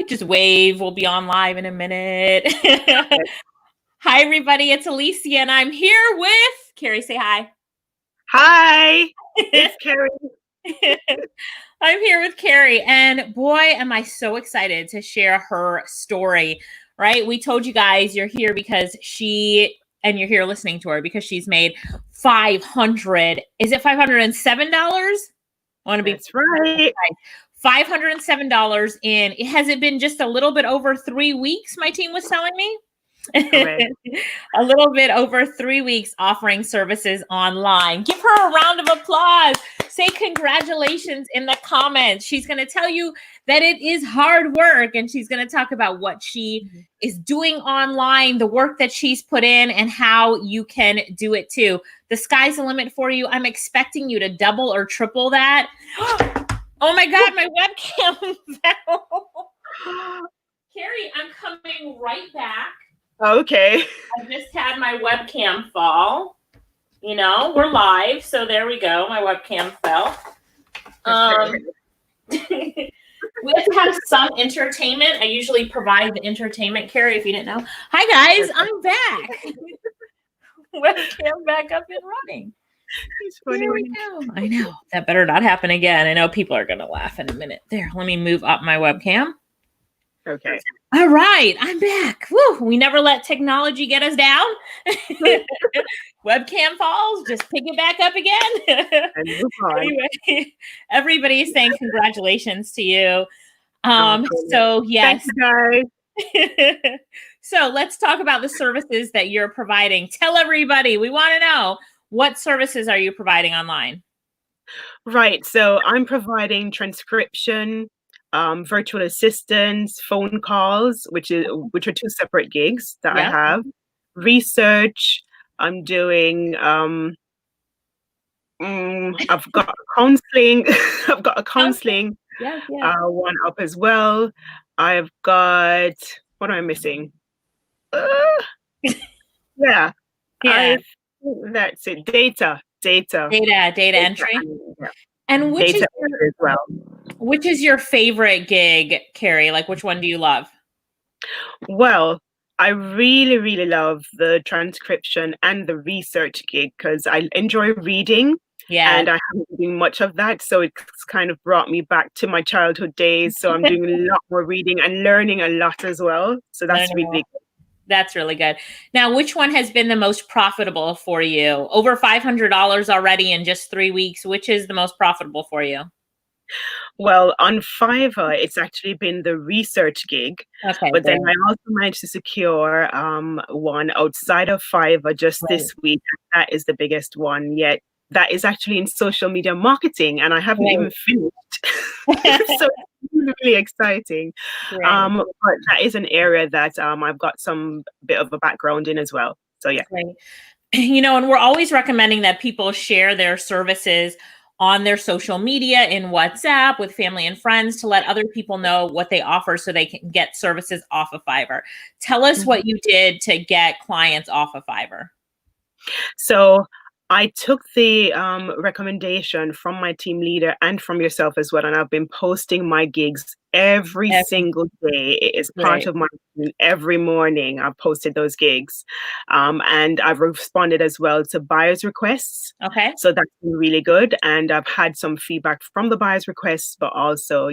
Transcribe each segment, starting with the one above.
Just wave. We'll be on live in a minute. Hi, everybody. It's Alicia, and I'm here with Keri. Say hi. Hi, it's Keri. I'm here with Keri, and boy, am I so excited to share her story, right? We told you guys you're here because you're here listening to her because she's made $507? I want to be That's right. $507 in, has it been just a little bit over 3 weeks, my team was telling me? A little bit over 3 weeks offering services online. Give her a round of applause. Say congratulations in the comments. She's going to tell you that it is hard work, and she's going to talk about what she is doing online, the work that she's put in, and how you can do it too. The sky's the limit for you. I'm expecting you to double or triple that. Oh my God, my webcam fell. Keri, I'm coming right back. Okay. I just had my webcam fall. You know, we're live, so there we go. My webcam fell. We have to have some entertainment. I usually provide the entertainment, Keri, if you didn't know. Hi, guys. I'm back. Webcam back up and running. There we go. I know. That better not happen again. I know people are going to laugh in a minute. There, let me move up my webcam. Okay. All right, I'm back. Woo, we never let technology get us down. Webcam falls, just pick it back up again. Anyway, everybody is saying congratulations to you. So yes. Thanks, guys. So let's talk about the services that you're providing. Tell everybody, we want to know, what services are you providing online? Right. So I'm providing transcription, virtual assistants, phone calls, which are two separate gigs that I have. Research. I'm doing. I've got counseling. I've got a counseling one up as well. I've got. What am I missing? Yeah. That's it. Data entry. And which is your favorite gig, Keri? Like, which one do you love? Well, I really, really love the transcription and the research gig because I enjoy reading. Yeah. And I haven't been doing much of that. So it's kind of brought me back to my childhood days. So I'm doing a lot more reading and learning a lot as well. So that's really good. That's really good. Now, which one has been the most profitable for you? Over $500 already in just 3 weeks. Which is the most profitable for you? Well, on Fiverr, it's actually been the research gig. Okay, but then I also managed to secure one outside of Fiverr just this week. That is the biggest one yet. That is actually in social media marketing, and I haven't even finished. So it's really exciting. But that is an area that I've got some bit of a background in as well. So yeah. You know, and we're always recommending that people share their services on their social media, in WhatsApp, with family and friends, to let other people know what they offer so they can get services off of Fiverr. Tell us what you did to get clients off of Fiverr. So I took the recommendation from my team leader and from yourself as well, and I've been posting my gigs every single day. It is part of my routine. Every morning I've posted those gigs, and I've responded as well to buyers' requests. Okay, so that's been really good, and I've had some feedback from the buyers' requests, but also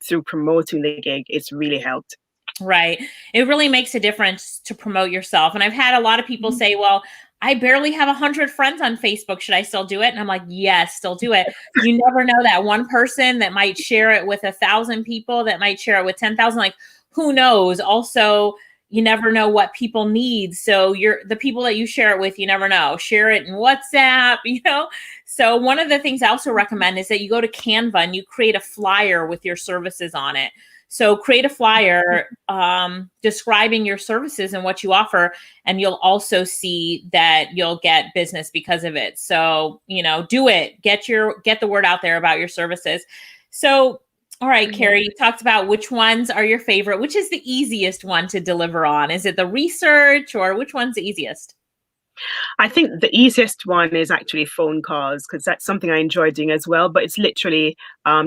through promoting the gig, it's really helped. Right, it really makes a difference to promote yourself, and I've had a lot of people say, "Well, I barely have 100 friends on Facebook. Should I still do it?" And I'm like, yes, still do it. You never know, that one person that might share it with 1,000 people, that might share it with 10,000. Like, who knows? Also, you never know what people need. So the people that you share it with, you never know. Share it in WhatsApp, you know? So one of the things I also recommend is that you go to Canva and you create a flyer with your services on it. So create a flyer describing your services and what you offer, and you'll also see that you'll get business because of it. So, you know, do it. Get the word out there about your services. So, all right, Keri, you talked about which ones are your favorite. Which is the easiest one to deliver on? Is it the research, or which one's the easiest? I think the easiest one is actually phone calls because that's something I enjoy doing as well. But it's literally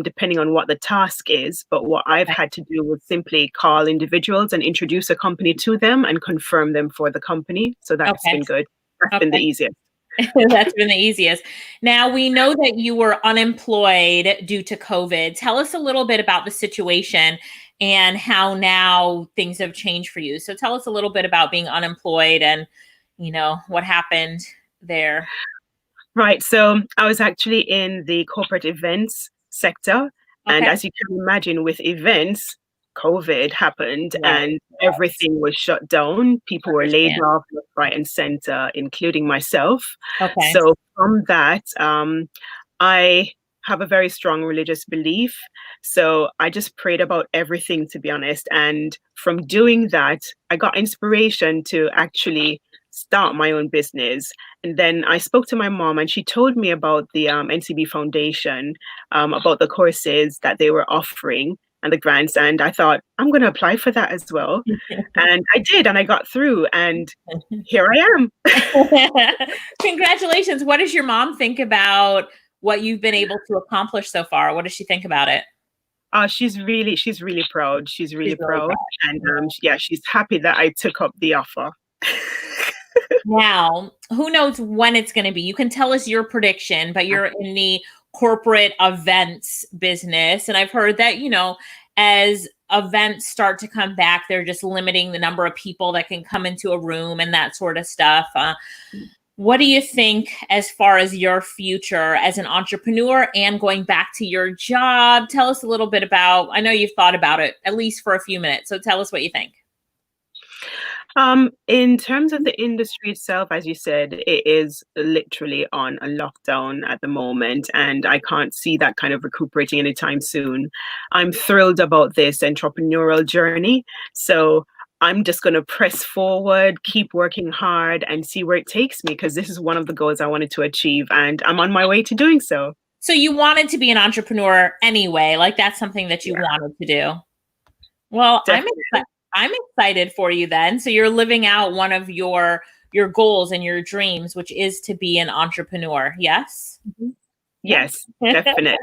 depending on what the task is. But what I've Okay. had to do was simply call individuals and introduce a company to them and confirm them for the company. So that's Okay. been good. That's been the Okay. easiest. That's been the easiest. Now, we know that you were unemployed due to COVID. Tell us a little bit about the situation and how now things have changed for you. So tell us a little bit about being unemployed and, what happened there. Right. So I was actually in the corporate events sector. And Okay. as you can imagine, with events, COVID happened Right. and everything was shut down. People were laid Understand. off left, right, and center, including myself. Okay. So from that, I have a very strong religious belief. So I just prayed about everything, to be honest. And from doing that, I got inspiration to actually start my own business. And then I spoke to my mom, and she told me about the NCB Foundation, about the courses that they were offering and the grants. And I thought, I'm going to apply for that as well. And I did, and I got through, and here I am. Congratulations. What does your mom think about what you've been able to accomplish so far? What does she think about it? She's really proud. She's She's really really proud. And proud. yeah, she's happy that I took up the offer. Now, who knows when it's going to be? You can tell us your prediction, but you're in the corporate events business. And I've heard that, as events start to come back, they're just limiting the number of people that can come into a room and that sort of stuff. What do you think as far as your future as an entrepreneur and going back to your job? Tell us a little bit about, I know you've thought about it at least for a few minutes. So tell us what you think. In terms of the industry itself, as you said, it is literally on a lockdown at the moment, and I can't see that kind of recuperating anytime soon. I'm thrilled about this entrepreneurial journey. So I'm just going to press forward, keep working hard, and see where it takes me because this is one of the goals I wanted to achieve, and I'm on my way to doing so. So you wanted to be an entrepreneur anyway, like that's something that you Yeah, wanted to do. Well, definitely. I'm excited for you then. So you're living out one of your goals and your dreams, which is to be an entrepreneur. Yes? Mhm. Yeah. Yes, definitely.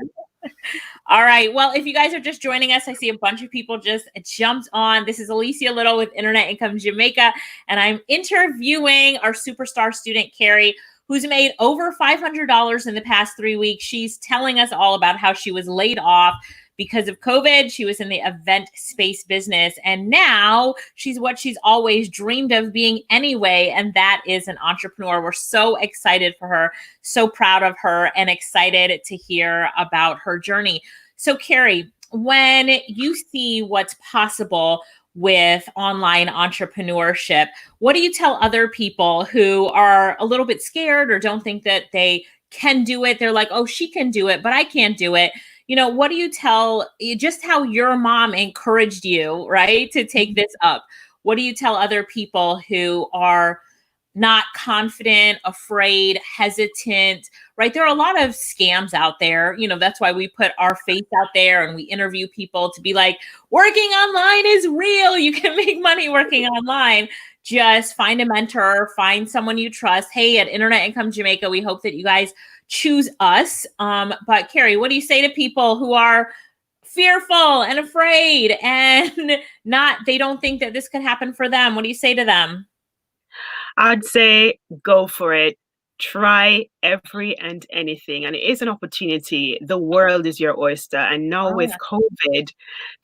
All right. Well, if you guys are just joining us, I see a bunch of people just jumped on. This is Alicia Lyttle with Internet Income Jamaica, and I'm interviewing our superstar student, Keri, who's made over $500 in the past 3 weeks. She's telling us all about how she was laid off because of COVID. She was in the event space business, and now she's what she's always dreamed of being anyway, and that is an entrepreneur. We're so excited for her, so proud of her, and excited to hear about her journey. So, Keri, when you see what's possible with online entrepreneurship, what do you tell other people who are a little bit scared or don't think that they can do it? They're like, oh, she can do it, but I can't do it. What do you tell, just how your mom encouraged you, right, to take this up? What do you tell other people who are not confident, afraid, hesitant, right? There are a lot of scams out there. That's why we put our face out there and we interview people to be like, working online is real. You can make money working online. Just find a mentor, find someone you trust. Hey, at Internet Income Jamaica, we hope that you guys choose us. But Keri, what do you say to people who are fearful and afraid and they don't think that this could happen for them? What do you say to them? I'd say go for it. Try every and anything. And it is an opportunity. The world is your oyster. And now with Oh, COVID,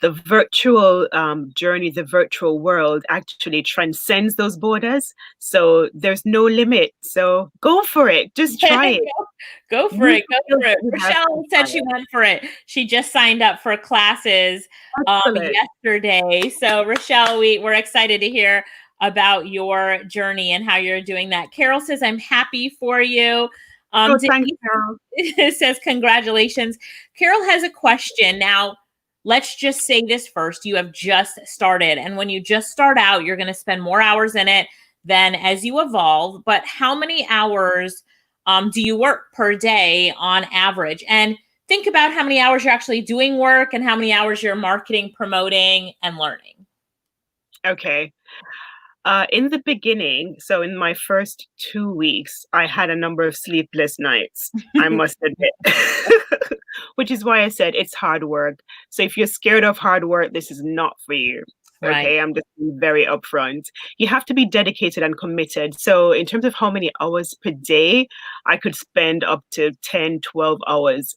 the virtual journey, the virtual world actually transcends those borders. So there's no limit. So go for it. Just try it. Go for You it. Go feel for it. you have Rochelle to try said she it. went for it. She just signed up for classes Excellent. yesterday. So Rochelle, we're excited to hear about your journey and how you're doing that. Carol says, I'm happy for you. Oh, thanks, Carol. Denise says, congratulations. Carol has a question. Now, let's just say this first. You have just started. And when you just start out, you're going to spend more hours in it than as you evolve. But how many hours do you work per day on average? And think about how many hours you're actually doing work and how many hours you're marketing, promoting, and learning. Okay. In the beginning, so in my first 2 weeks, I had a number of sleepless nights, I must admit, which is why I said it's hard work. So if you're scared of hard work, this is not for you. Right. Okay, I'm just being very upfront. You have to be dedicated and committed. So in terms of how many hours per day, I could spend up to 10, 12 hours.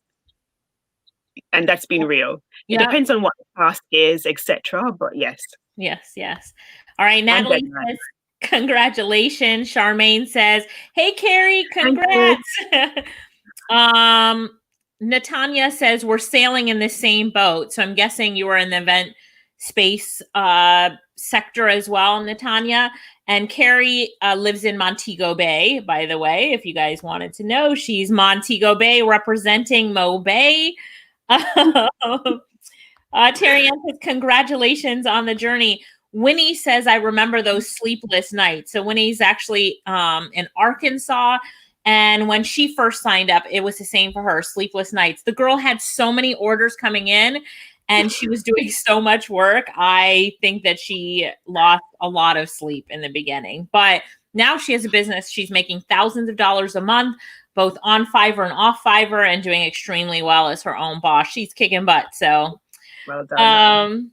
And that's been real. It Yeah. depends on what the task is, etc. But yes. Yes, yes. All right, Natalie says, congratulations. Charmaine says, hey, Keri, congrats. Natanya says, we're sailing in the same boat. So I'm guessing you were in the event space sector as well, Natanya. And Keri lives in Montego Bay, by the way, if you guys wanted to know. She's Montego Bay representing Mo Bay. Terry Ann says, congratulations on the journey. Winnie says, I remember those sleepless nights. So Winnie's actually in Arkansas. And when she first signed up, it was the same for her, sleepless nights. The girl had so many orders coming in and she was doing so much work. I think that she lost a lot of sleep in the beginning. But now she has a business. She's making thousands of dollars a month, both on Fiverr and off Fiverr, and doing extremely well as her own boss. She's kicking butt. So well done.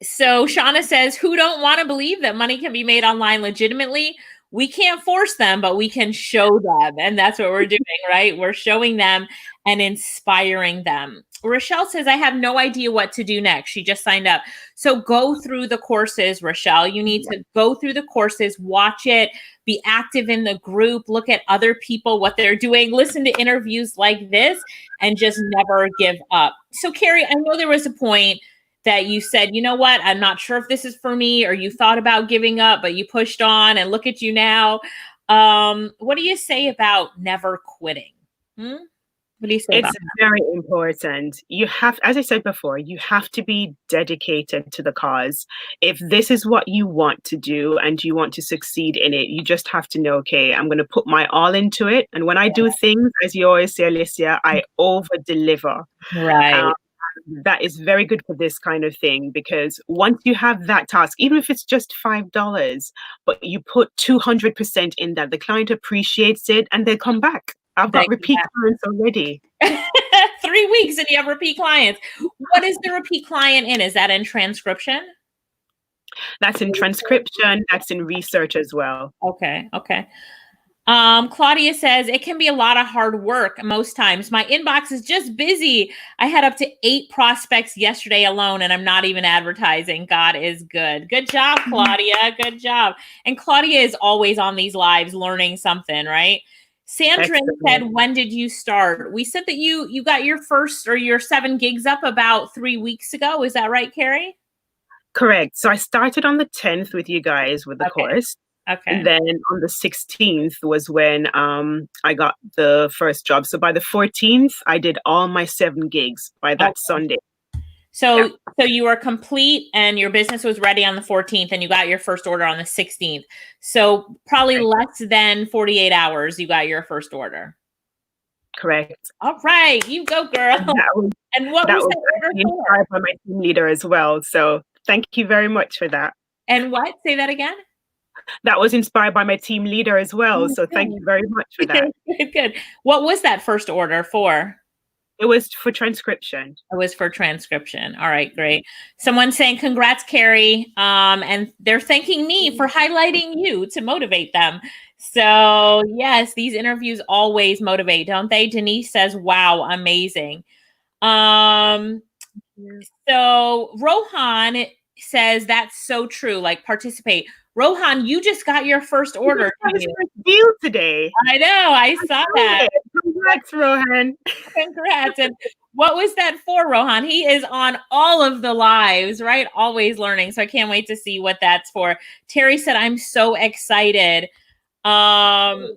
So Shauna says, who don't want to believe that money can be made online legitimately? We can't force them, but we can show them. And that's what we're doing, right? We're showing them and inspiring them. Rochelle says, I have no idea what to do next. She just signed up. So go through the courses, Rochelle. You need to go through the courses, watch it, be active in the group, look at other people, what they're doing, listen to interviews like this, and just never give up. So Keri, I know there was a point that you said, you know what, I'm not sure if this is for me, or you thought about giving up, but you pushed on, and look at you now. What do you say about never quitting? What do you say about that? It's very important. You have, as I said before, you have to be dedicated to the cause. If this is what you want to do and you want to succeed in it, you just have to know, okay, I'm going to put my all into it. And when I do things, as you always say, Alicia, I over deliver. Right. That is very good for this kind of thing, because once you have that task, even if it's just $5, but you put 200% in that, the client appreciates it and they come back. I've got repeat clients already. 3 weeks and you have repeat clients. What is the repeat client in? Is that in transcription? That's in transcription. That's in research as well. Okay. Okay. Claudia says, it can be a lot of hard work most times. My inbox is just busy. I had up to 8 prospects yesterday alone, and I'm not even advertising. God is good. Good job, Claudia. Good job. And Claudia is always on these lives learning something, right? Sandra said, when did you start? We said that you got your first or your 7 gigs up about 3 weeks ago. Is that right, Keri? Correct. So I started on the 10th with you guys with the course. Okay. And then on the 16th was when I got the first job. So by the 14th, I did all my 7 gigs by that Sunday. So you were complete and your business was ready on the 14th and you got your first order on the 16th. So probably less than 48 hours, you got your first order. Correct. All right. You go, girl. And what was that order inspired by my team leader as well. So thank you very much for that. And what? Say that again? That was inspired by my team leader as well. So thank you very much for that. Good. What was that first order for? It was for transcription. It was for transcription. All right, great. Someone's saying, congrats, Keri. And they're thanking me for highlighting you to motivate them. So yes, these interviews always motivate, don't they? Denise says, wow, amazing. So Rohan says, that's so true. Like, participate. Rohan, you just got your first order. Deal today. I know. I saw that. Congrats, Rohan. Congrats. And what was that for, Rohan? He is on all of the lives, right? Always learning. So I can't wait to see what that's for. Terry said, I'm so excited. Shauna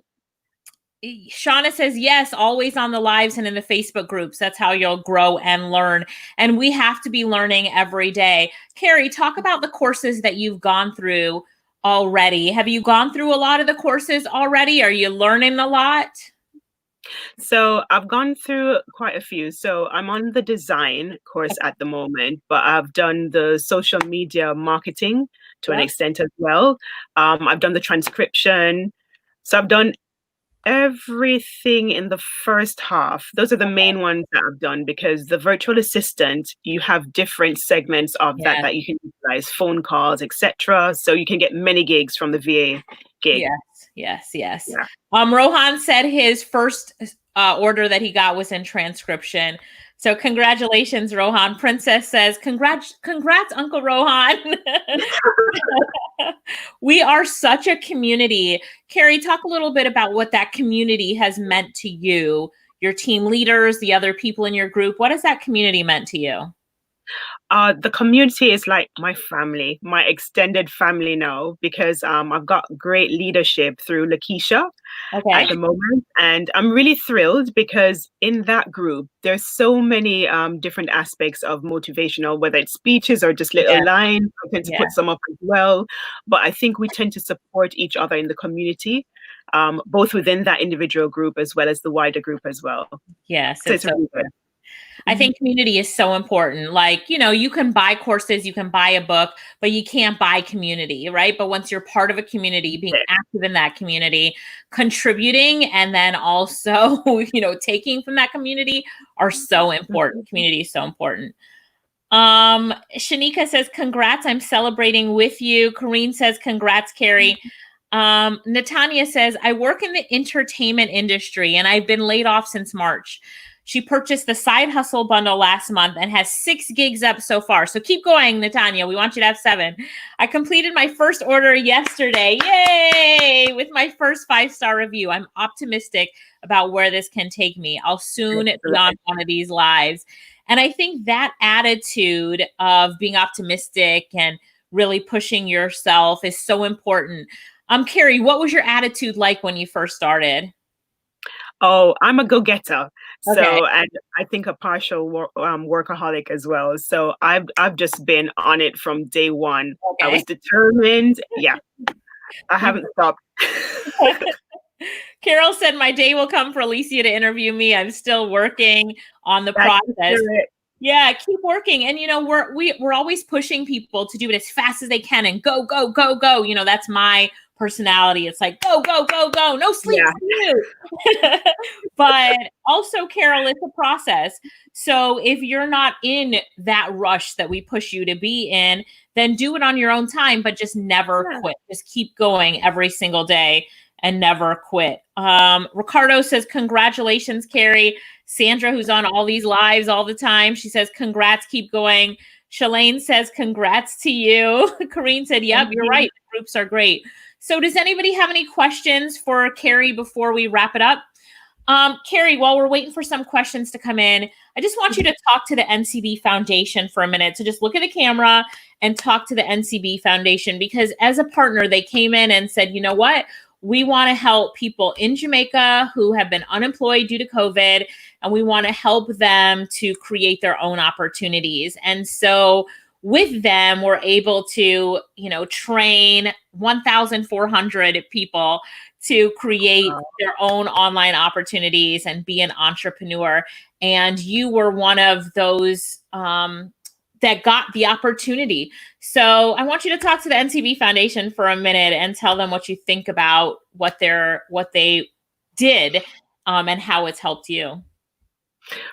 says, yes, always on the lives and in the Facebook groups. That's how you'll grow and learn. And we have to be learning every day. Keri, talk about the courses that you've gone through already. Have you gone through a lot of the courses already? Are you learning a lot? So I've gone through quite a few. So I'm on the design course at the moment, but I've done the social media marketing to an Yep. extent as well. I've done the transcription. So I've done everything in the first half. Those are the main ones that I've done because the virtual assistant, you have different segments of that Yes. that you can utilize, phone calls, etc. So you can get many gigs from the VA gig. Yes. Yeah. Rohan said his first order that he got was in transcription. So congratulations, Rohan. Princess says, congrats, Uncle Rohan. We are such a community. Keri, talk a little bit about what that community has meant to you, your team leaders, the other people in your group. What has that community meant to you? The community is like my family, my extended family now, because I've got great leadership through Lakeisha at the moment. And I'm really thrilled because in that group, there's so many different aspects of motivational, whether it's speeches or just little lines. I tend to put some up as well. But I think we tend to support each other in the community, both within that individual group as well as the wider group as well. Yes, So it's really good. I think community is so important. Like, you can buy courses, you can buy a book, but you can't buy community, right? But once you're part of a community, being active in that community, contributing, and then also, taking from that community are so important. Community is so important. Shanika says, congrats, I'm celebrating with you. Corrine says, congrats, Keri. Natanya says, I work in the entertainment industry and I've been laid off since March. She purchased the side hustle bundle last month and has 6 gigs up so far. So keep going, Natanya. We want you to have 7. I completed my first order yesterday. Yay! With my first 5-star review. I'm optimistic about where this can take me. I'll soon be on one of these lives. And I think that attitude of being optimistic and really pushing yourself is so important. Keri, what was your attitude like when you first started? Oh, I'm a go-getter. So, and I think a partial workaholic as well. So I've just been on it from day one. I was determined. Yeah, I haven't stopped. Carol said, my day will come for Alicia to interview me. I'm still working on the process. Yeah, keep working. And, we're always pushing people to do it as fast as they can and go, go, go, go. That's my personality. It's like, go, go, go, go. No sleep for you. But also, Carol, it's a process. So if you're not in that rush that we push you to be in, then do it on your own time, but just never quit. Just keep going every single day and never quit. Ricardo says, congratulations, Keri. Sandra, who's on all these lives all the time, she says, congrats, keep going. Shalane says, congrats to you. Corrine said, yep, you're right. The groups are great. So does anybody have any questions for Keri before we wrap it up? Keri, while we're waiting for some questions to come in, I just want you to talk to the NCB Foundation for a minute. So just look at the camera and talk to the NCB Foundation, because as a partner, they came in and said, you know what? We want to help people in Jamaica who have been unemployed due to COVID, and we want to help them to create their own opportunities. And so with them, we're able to, train 1,400 people to create their own online opportunities and be an entrepreneur. And you were one of those that got the opportunity. So I want you to talk to the NCB Foundation for a minute and tell them what you think about what they did and how it's helped you.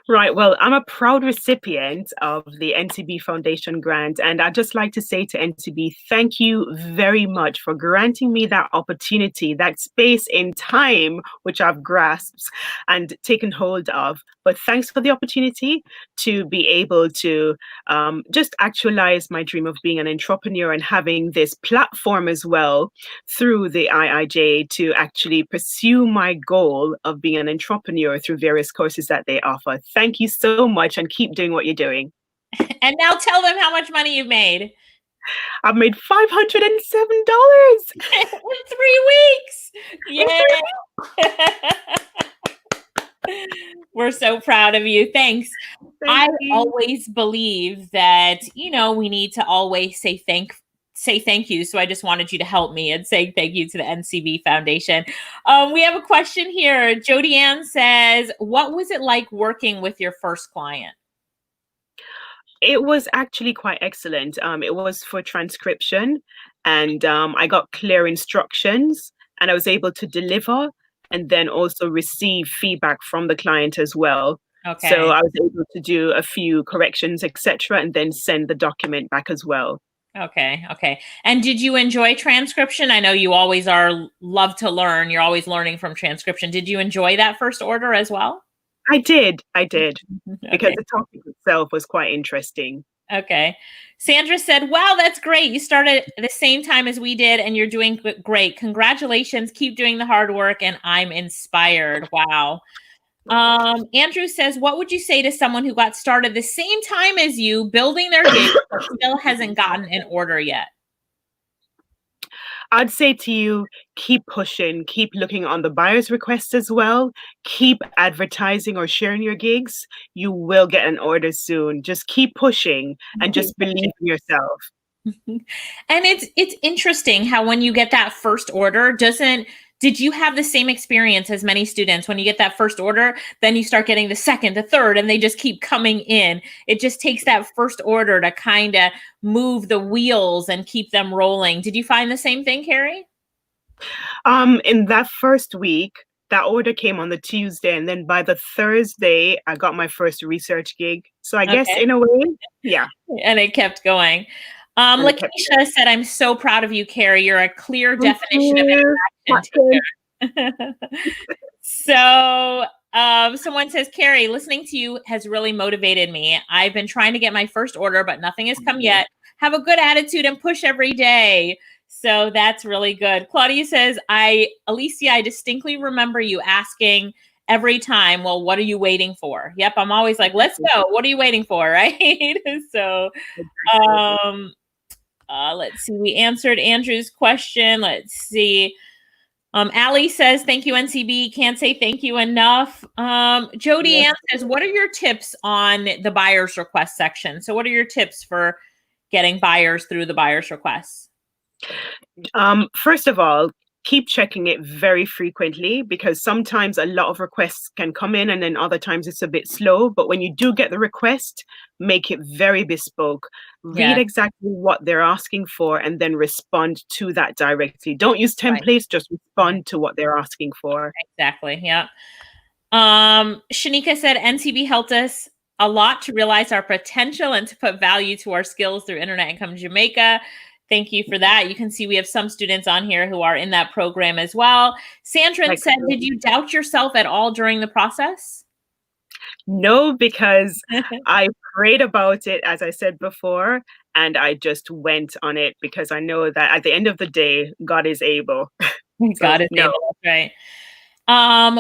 Right. Well, I'm a proud recipient of the NCB Foundation grant, and I'd just like to say to NCB, thank you very much for granting me that opportunity, that space in time, which I've grasped and taken hold of. But thanks for the opportunity to be able to just actualize my dream of being an entrepreneur and having this platform as well through the IIJ to actually pursue my goal of being an entrepreneur through various courses that they offer. Thank you so much, and keep doing what you're doing. And now tell them how much money you've made. I've made $507 in 3 weeks. Yay! We're so proud of you. Thanks. I always believe that, we need to always say say thank you. So I just wanted you to help me and say thank you to the NCB Foundation. We have a question here. Jody Ann says, what was it like working with your first client? It was actually quite excellent. It was for transcription, and I got clear instructions, and I was able to deliver and then also receive feedback from the client as well. Okay. So I was able to do a few corrections, etc., and then send the document back as well. Okay. And did you enjoy transcription? I know you always love to learn. You're always learning from transcription. Did you enjoy that first order as well? I did, because Okay. the topic itself was quite interesting. Okay. Sandra said, wow, that's great. You started at the same time as we did, and you're doing great. Congratulations. Keep doing the hard work, and I'm inspired. Wow. Andrew says, what would you say to someone who got started the same time as you building their gig but still hasn't gotten an order yet? I'd say to you, keep pushing, keep looking on the buyer's request as well, keep advertising or sharing your gigs. You will get an order soon. Just keep pushing and just believe in yourself. And it's interesting how when you get that first order, did you have the same experience as many students? When you get that first order, then you start getting the second, the third, and they just keep coming in. It just takes that first order to kind of move the wheels and keep them rolling. Did you find the same thing, Keri? In that first week, that order came on the Tuesday, and then by the Thursday, I got my first research gig. So I guess in a way, yeah. And it kept going. Lakeisha said, I'm so proud of you, Keri. You're a clear definition of interaction. So someone says, Keri, listening to you has really motivated me. I've been trying to get my first order, but nothing has come yet. Have a good attitude and push every day. So that's really good. Claudia says, Alicia, I distinctly remember you asking every time, well, what are you waiting for? Yep. I'm always like, let's go. What are you waiting for? Right. So, let's see. We answered Andrew's question. Let's see. Allie says, thank you, NCB. Can't say thank you enough. Jody Ann says, what are your tips on the buyer's request section? So what are your tips for getting buyers through the buyer's requests? First of all, keep checking it very frequently, because sometimes a lot of requests can come in and then other times it's a bit slow. But when you do get the request, make it very bespoke. Read exactly what they're asking for and then respond to that directly. Don't use templates, just respond to what they're asking for. Exactly. Yeah. Shanika said, NCB helped us a lot to realize our potential and to put value to our skills through Internet Income Jamaica. Thank you for that. You can see we have some students on here who are in that program as well. Sandra said, did you doubt yourself at all during the process? No, because I prayed about it, as I said before, and I just went on it because I know that at the end of the day, God is able. God is able, that's right.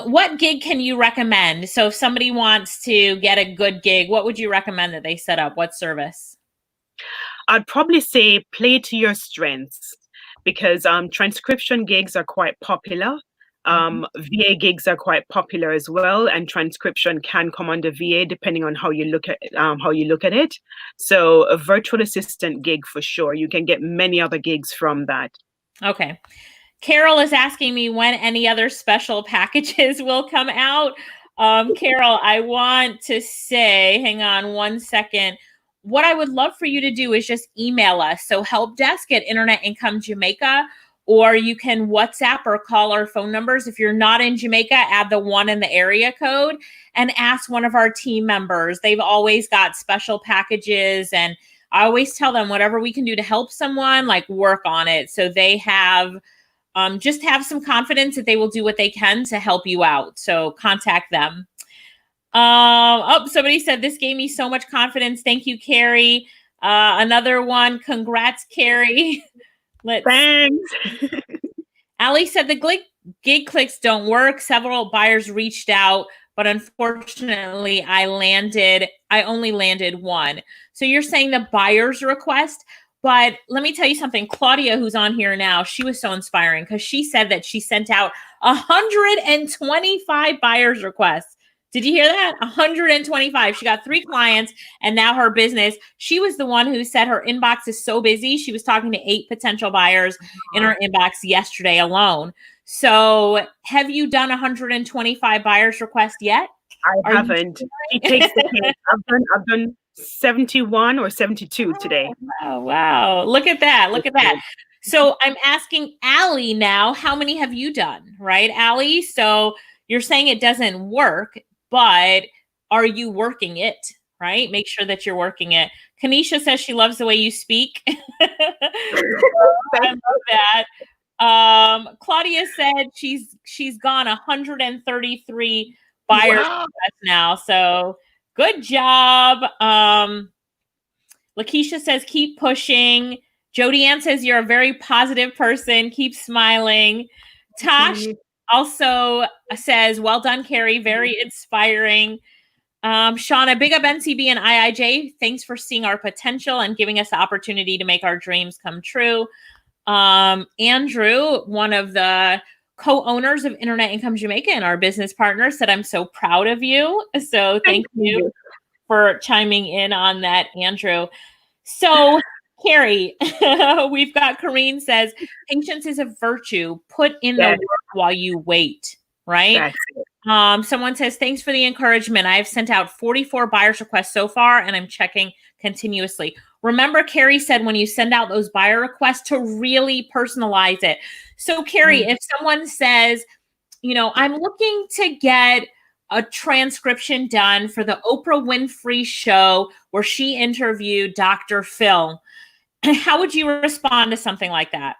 What gig can you recommend? So if somebody wants to get a good gig, what would you recommend that they set up? What service? I'd probably say play to your strengths, because transcription gigs are quite popular. VA gigs are quite popular as well, and transcription can come under VA depending on how you look at it. So a virtual assistant gig for sure. You can get many other gigs from that. Okay. Carol is asking me when any other special packages will come out. Carol, I want to say, hang on one second. What I would love for you to do is just email us. So helpdesk@Internet Income Jamaica, or you can WhatsApp or call our phone numbers. If you're not in Jamaica, add the 1 in the area code and ask one of our team members. They've always got special packages, and I always tell them whatever we can do to help someone, like work on it. So they have, just have some confidence that they will do what they can to help you out. So contact them. Somebody said, this gave me so much confidence. Thank you, Keri. Another one. Congrats, Keri. Thanks. Ali said the gig clicks don't work. Several buyers reached out, but unfortunately I only landed one. So you're saying the buyer's request, but let me tell you something. Claudia, who's on here now, she was so inspiring because she said that she sent out 125 buyer's requests Did you hear that? 125. She got 3 clients, and now her business. She was the one who said her inbox is so busy. She was talking to 8 potential buyers in her inbox yesterday alone. So have you done 125 buyers request yet? I haven't. She takes the cake. I've done 71 or 72 today. Oh, wow. Look at that. Look at that. So I'm asking Allie now, how many have you done? Right, Allie? So you're saying it doesn't work, but are you working it? Right? Make sure that you're working it. Kanisha says she loves the way you speak. I love that. Claudia said she's gone 133 buyers now. So good job. Lakeisha says keep pushing. Jody Ann says you're a very positive person. Keep smiling. Tosh also says, well done, Keri. Very inspiring. Shauna, big up NCB and IIJ. Thanks for seeing our potential and giving us the opportunity to make our dreams come true. Andrew, one of the co-owners of Internet Income Jamaica and our business partner, said, I'm so proud of you. So thank you for chiming in on that, Andrew. So Keri, we've got Corrine says, patience is a virtue. Put in the work while you wait, right? Someone says, thanks for the encouragement. I've sent out 44 buyers requests so far, and I'm checking continuously. Remember, Keri said when you send out those buyer requests to really personalize it. So Keri, if someone says, I'm looking to get a transcription done for the Oprah Winfrey show where she interviewed Dr. Phil, how would you respond to something like that?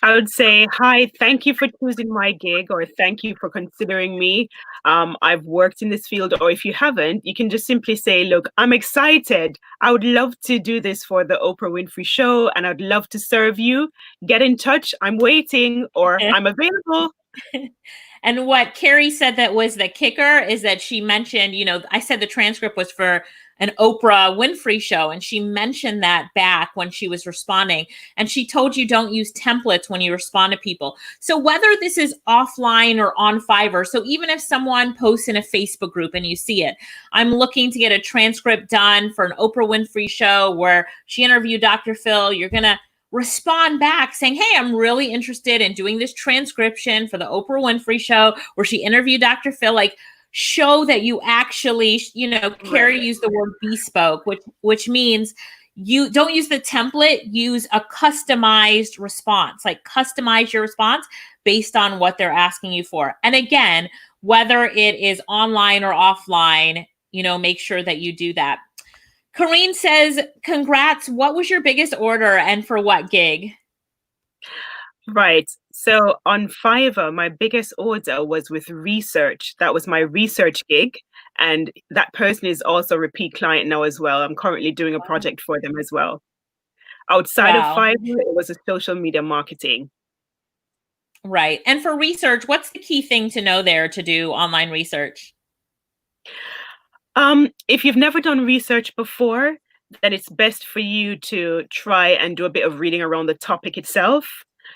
I would say, hi, thank you for choosing my gig, or thank you for considering me. I've worked in this field, or if you haven't, you can just simply say, look, I'm excited. I would love to do this for the Oprah Winfrey show, and I'd love to serve you. Get in touch. I'm waiting, or I'm available. And what Keri said that was the kicker is that she mentioned, I said the transcript was for an Oprah Winfrey show, and she mentioned that back when she was responding. And she told you don't use templates when you respond to people. So whether this is offline or on Fiverr, so even if someone posts in a Facebook group and you see it, I'm looking to get a transcript done for an Oprah Winfrey show where she interviewed Dr. Phil, you're going to respond back saying, hey, I'm really interested in doing this transcription for the Oprah Winfrey show where she interviewed Dr. Phil. Like, show that you actually, Keri used the word bespoke, which means you don't use the template, use a customized response, like customize your response based on what they're asking you for. And again, whether it is online or offline, make sure that you do that. Corrine says, congrats. What was your biggest order and for what gig? Right. So on Fiverr, my biggest order was with research. That was my research gig. And that person is also a repeat client now as well. I'm currently doing a project for them as well. Outside of Fiverr, it was a social media marketing. Right. And for research, what's the key thing to know there to do online research? If you've never done research before, then it's best for you to try and do a bit of reading around the topic itself.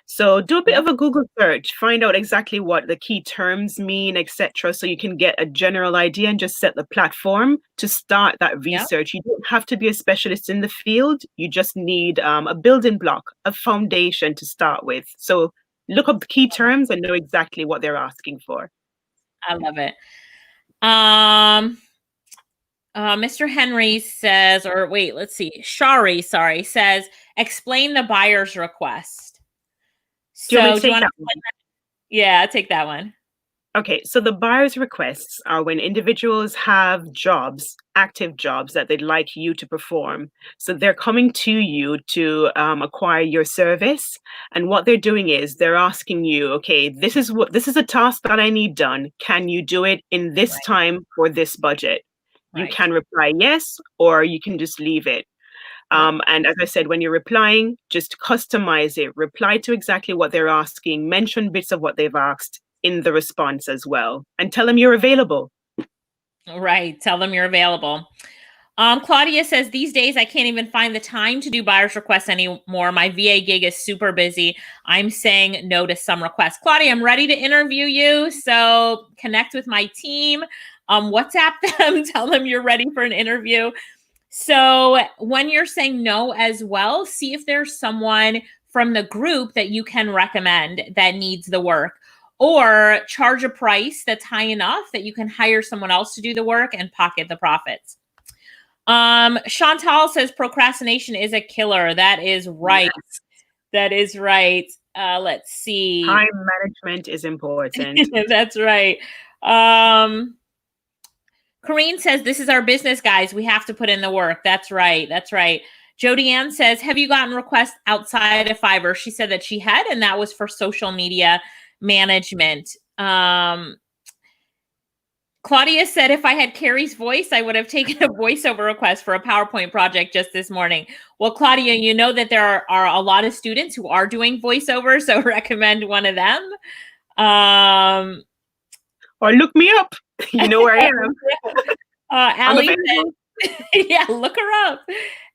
So do a bit of a Google search, find out exactly what the key terms mean, etc. So you can get a general idea and just set the platform to start that research. You don't have to be a specialist in the field. You just need a building block, a foundation to start with. So look up the key terms and know exactly what they're asking for. I love it. Mr. Henry says, Shari, says, explain the buyer's request. Do you want to take that one? Yeah, take that one. Okay, so the buyer's requests are when individuals have jobs, active jobs that they'd like you to perform. So they're coming to you to acquire your service. And what they're doing is they're asking you, okay, this is a task that I need done. Can you do it in this time for this budget? You can reply yes, or you can just leave it. And as I said, when you're replying, just customize it, reply to exactly what they're asking, mention bits of what they've asked in the response as well, and tell them you're available. Right. Tell them you're available. Claudia says, these days I can't even find the time to do buyer's requests anymore. My VA gig is super busy. I'm saying no to some requests. Claudia, I'm ready to interview you. So connect with my team. WhatsApp them, tell them you're ready for an interview. So when you're saying no as well, see if there's someone from the group that you can recommend that needs the work, or charge a price that's high enough that you can hire someone else to do the work and pocket the profits. Chantal says procrastination is a killer. That is right. Yes. That is right. Let's see. Time management is important. That's right. Corrine says, this is our business, guys. We have to put in the work. That's right. That's right. Jody Ann says, have you gotten requests outside of Fiverr? She said that she had, and that was for social media management. Claudia said, if I had Keri's voice, I would have taken a voiceover request for a PowerPoint project just this morning. Well, Claudia, you know that there are a lot of students who are doing voiceover, so recommend one of them. Or look me up. You know where I am. Ali said, yeah, look her up.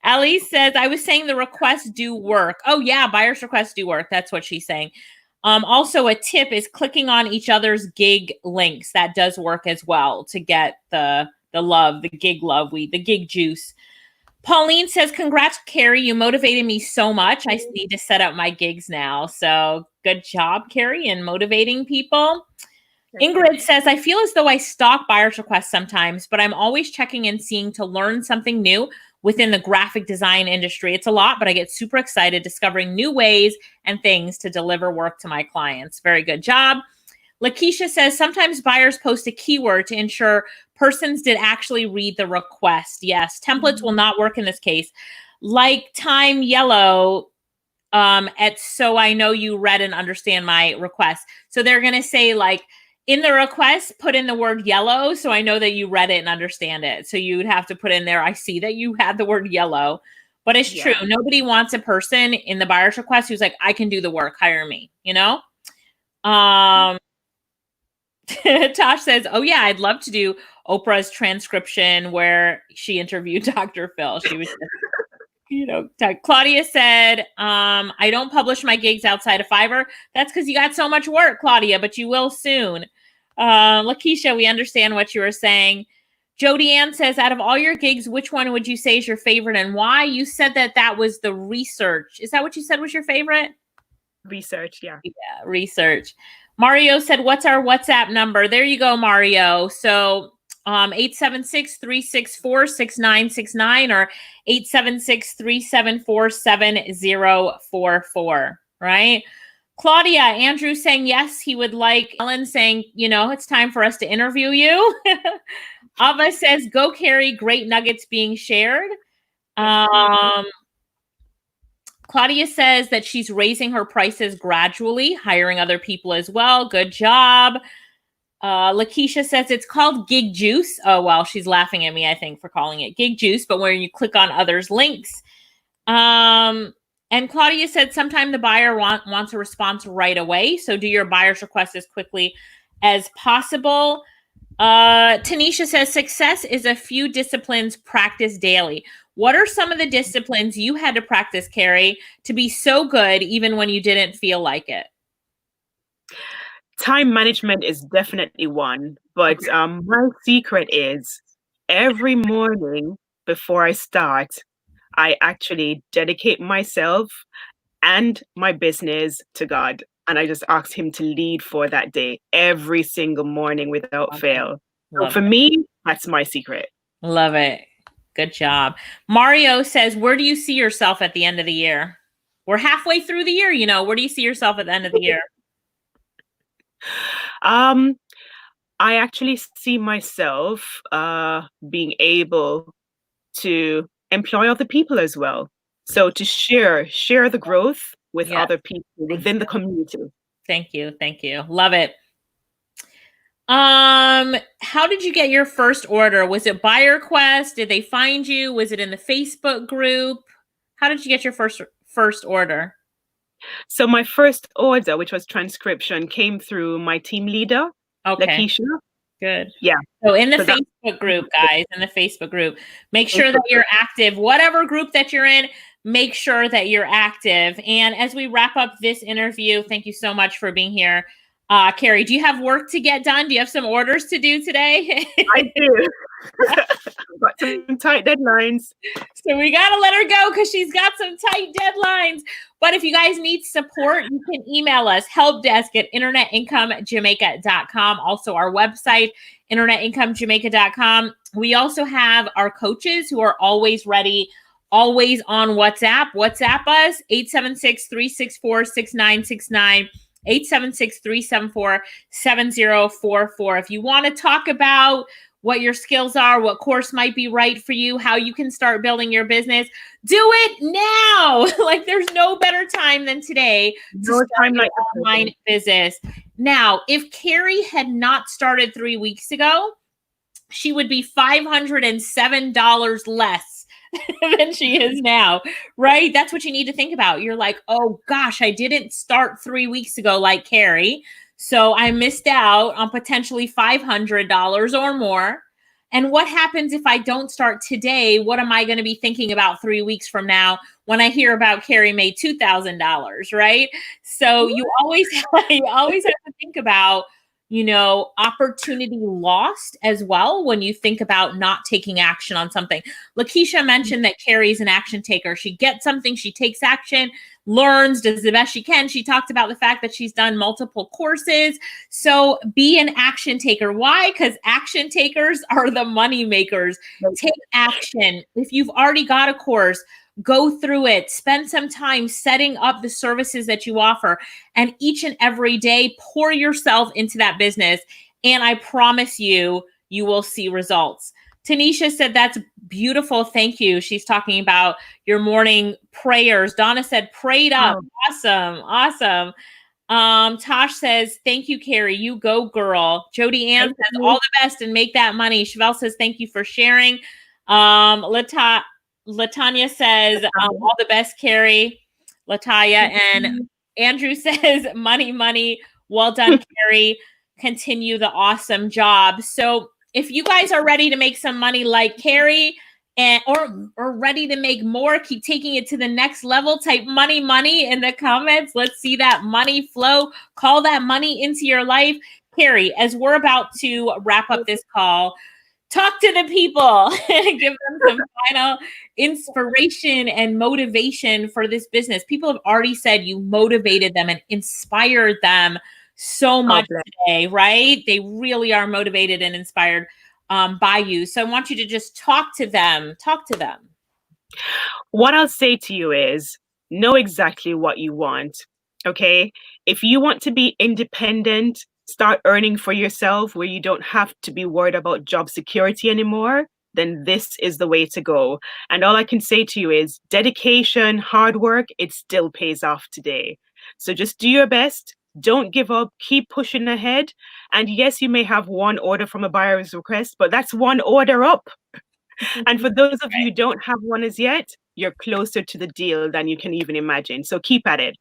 Ali says, I was saying the requests do work. Oh, yeah, buyer's requests do work. That's what she's saying. Also, a tip is clicking on each other's gig links. That does work as well to get the love, the gig love, the gig juice. Pauline says, congrats, Keri. You motivated me so much. I need to set up my gigs now. So good job, Keri, in motivating people. Ingrid says, I feel as though I stalk buyer's requests sometimes, but I'm always checking and seeing to learn something new within the graphic design industry. It's a lot, but I get super excited discovering new ways and things to deliver work to my clients. Very good job. Lakeisha says, sometimes buyers post a keyword to ensure persons did actually read the request. Yes, templates will not work in this case. Like time yellow, at so I know you read and understand my request. So they're going to say, like, in the request, put in the word yellow, so I know that you read it and understand it. So you would have to put in there, I see that you had the word yellow. But it's true. Nobody wants a person in the buyer's request who's like, I can do the work, hire me, you know? Tosh says, oh, yeah, I'd love to do Oprah's transcription where she interviewed Dr. Phil. She was just, Claudia said, I don't publish my gigs outside of Fiverr. That's because you got so much work, Claudia, but you will soon. Lakeisha, we understand what you were saying. Jody Ann says, out of all your gigs, which one would you say is your favorite and why? You said that was the research. Is that what you said was your favorite? Research, yeah. Yeah, research. Mario said, what's our WhatsApp number? There you go, Mario. So 876-364-6969 or 876-374-7044, right? Claudia, Andrew saying, yes, he would like. Ellen saying, it's time for us to interview you. Ava says, go Keri, great nuggets being shared. Claudia says that she's raising her prices gradually, hiring other people as well. Good job. Lakeisha says it's called Gig Juice. Oh, well, she's laughing at me, I think, for calling it Gig Juice, but when you click on others' links. And Claudia said sometimes the buyer wants a response right away. So do your buyer's request as quickly as possible. Tanisha says success is a few disciplines practiced daily. What are some of the disciplines you had to practice, Keri, to be so good even when you didn't feel like it? Time management is definitely one, but my secret is every morning before I start, I actually dedicate myself and my business to God. And I just ask him to lead for that day every single morning without fail. So for me, that's my secret. Love it. Good job. Mario says, where do you see yourself at the end of the year? We're halfway through the year, where do you see yourself at the end of the year? I actually see myself being able to employ other people as well. So to share the growth with other people within the community. Thank you. Love it. How did you get your first order? Was it by request? Did they find you? Was it in the Facebook group? How did you get your first order? So my first order, which was transcription, came through my team leader, Lakeisha. Good. Yeah. So in the So Facebook group, guys, in the Facebook group, make sure that you're active. Whatever group that you're in, make sure that you're active. And as we wrap up this interview, thank you so much for being here. Keri, do you have work to get done? Do you have some orders to do today? I do. I've got some tight deadlines. So we got to let her go because she's got some tight deadlines. But if you guys need support, you can email us, helpdesk@internetincomejamaica.com. Also our website, internetincomejamaica.com. We also have our coaches who are always ready, always on WhatsApp. WhatsApp us, 876-364-6969. 876-374-7044. If you want to talk about what your skills are, what course might be right for you, how you can start building your business, do it now. Like there's no better time than today to start your online business. Now, if Keri had not started 3 weeks ago, she would be $507 less than she is now, right? That's what you need to think about. You're like, oh gosh, I didn't start 3 weeks ago like Keri, so I missed out on potentially $500 or more. And what happens if I don't start today? What am I going to be thinking about 3 weeks from now when I hear about Keri made $2,000, right? So you always have to think about, opportunity lost as well when you think about not taking action on something. Lakeisha mentioned that Keri's an action taker. She gets something, she takes action, learns, does the best she can. She talked about the fact that she's done multiple courses. So be an action taker. Why? Because action takers are the money makers. Take action. If you've already got a course, go through it, spend some time setting up the services that you offer, and each and every day pour yourself into that business. And I promise you, you will see results. Tanisha said, that's beautiful. Thank you. She's talking about your morning prayers. Donna said, prayed up. Oh. Awesome. Tosh says, thank you, Keri. You go, girl. Jody Ann says, all the best and make that money. Chevelle says, thank you for sharing. Latanya says, all the best, Keri. Lataya. And Andrew says, money. Well done, Keri. Continue the awesome job. So if you guys are ready to make some money like Keri, or ready to make more, keep taking it to the next level, type money in the comments. Let's see that money flow. Call that money into your life. Keri, as we're about to wrap up this call, talk to the people and give them some final inspiration and motivation for this business. People have already said you motivated them and inspired them so much today, right? They really are motivated and inspired by you. So I want you to just talk to them. What I'll say to you is know exactly what you want. Okay. If you want to be independent, start earning for yourself where you don't have to be worried about job security anymore, then this is the way to go. And all I can say to you is dedication, hard work, it still pays off today. So just do your best. Don't give up. Keep pushing ahead. And yes, you may have one order from a buyer's request, but that's one order up. And for those of you who don't have one as yet, you're closer to the deal than you can even imagine. So keep at it.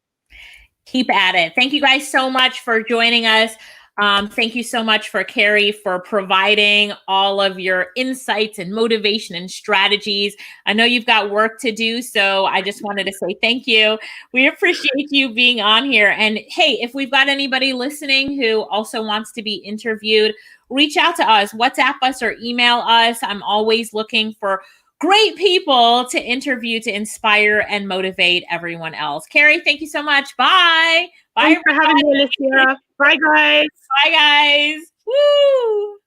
Thank you guys so much for joining us. Thank you so much for Keri for providing all of your insights and motivation and strategies. I know you've got work to do, so I just wanted to say thank you. We appreciate you being on here. And hey, if we've got anybody listening who also wants to be interviewed, reach out to us, WhatsApp us or email us. I'm always looking for great people to interview to inspire and motivate everyone else. Keri, thank you so much. Bye. Thanks for having me, Alicia. Bye, guys. Bye, guys. Woo!